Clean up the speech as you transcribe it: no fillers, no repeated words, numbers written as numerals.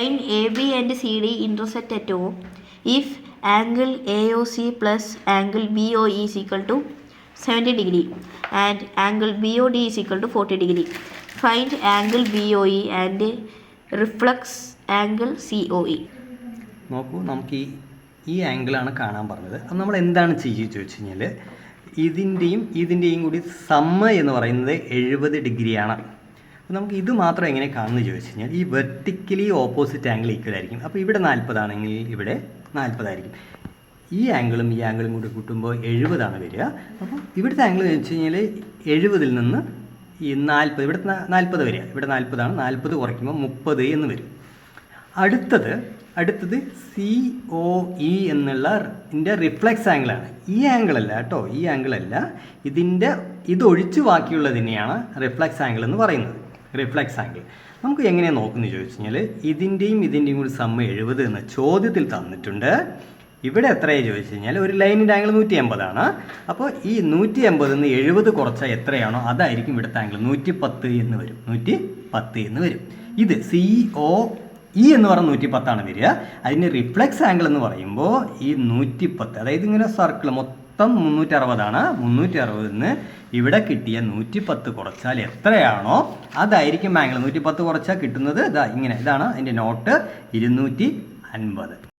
Line AB and CD intersect at O if angle AOC plus angle BOE is equal to 70 degree and angle BOD is equal to 40 degree. Find angle BOE and reflex angle COE. നോക്കൂ, നമുക്ക് ഈ ആംഗിളാണ് കാണാൻ പറഞ്ഞത്. അപ്പം നമ്മൾ എന്താണ് ചെയ്യുക ചോദിച്ചു കഴിഞ്ഞാൽ, ഇതിൻ്റെയും കൂടി സമ്മ എന്ന് പറയുന്നത് 70 ഡിഗ്രിയാണ്. അപ്പോൾ നമുക്ക് ഇത് മാത്രം എങ്ങനെ കാണുന്നത് ചോദിച്ചു കഴിഞ്ഞാൽ, ഈ വെർട്ടിക്കലി ഓപ്പോസിറ്റ് ആംഗിൾ ഈക്വൽ ആയിരിക്കും. അപ്പോൾ ഇവിടെ 40 ആണെങ്കിൽ ഇവിടെ 40 ആയിരിക്കും. ഈ ആംഗിളും കൂടി കൂട്ടുമ്പോൾ 70 വരിക. അപ്പോൾ ഇവിടുത്തെ ആംഗിൾ എന്ന് വെച്ച് കഴിഞ്ഞാൽ 70-ൽ നിന്ന് ഈ 40, ഇവിടെ 40 വരിക. ഇവിടെ 40 40 കുറയ്ക്കുമ്പോൾ 30 എന്ന് വരും. അടുത്തത് COE എന്നുള്ള റിഫ്ലെക്സ് ആംഗിളാണ്. ഈ ആംഗിളല്ല കേട്ടോ, ഈ ആംഗിളല്ല, ഇതൊഴിച്ച് ബാക്കിയുള്ളതിനെയാണ് റിഫ്ലെക്സ് ആംഗിൾ എന്ന് പറയുന്നത്. റിഫ്ലെക്സ് ആംഗിൾ നമുക്ക് എങ്ങനെയാണ് നോക്കുന്നത് ചോദിച്ചു കഴിഞ്ഞാൽ, ഇതിൻ്റെയും കൂടി സമ്മ 70 എന്ന ചോദ്യത്തിൽ തന്നിട്ടുണ്ട്. ഇവിടെ എത്രയാണ് ചോദിച്ചു കഴിഞ്ഞാൽ, ഒരു ലൈനിൻ്റെ ആംഗിൾ 180 അപ്പോൾ ഈ 180 നിന്ന് 70 കുറച്ചാൽ എത്രയാണോ അതായിരിക്കും ഇവിടുത്തെ ആംഗിൾ. 110 എന്ന് വരും. 110 എന്ന് വരും. ഇത് COE എന്ന് പറഞ്ഞാൽ 110 വരിക. അതിൻ്റെ റിഫ്ലെക്സ് ആംഗിൾ എന്ന് പറയുമ്പോൾ ഈ 110, അതായത് ഇങ്ങനെ സർക്കിൾ മൊത്തം 360 360 നിന്ന് ഇവിടെ കിട്ടിയ 110 കുറച്ചാൽ എത്രയാണോ അതായിരിക്കും ആംഗിൾ. 110 കുറച്ചാൽ കിട്ടുന്നത് ഇതാണ് അതിൻ്റെ നോട്ട് 250.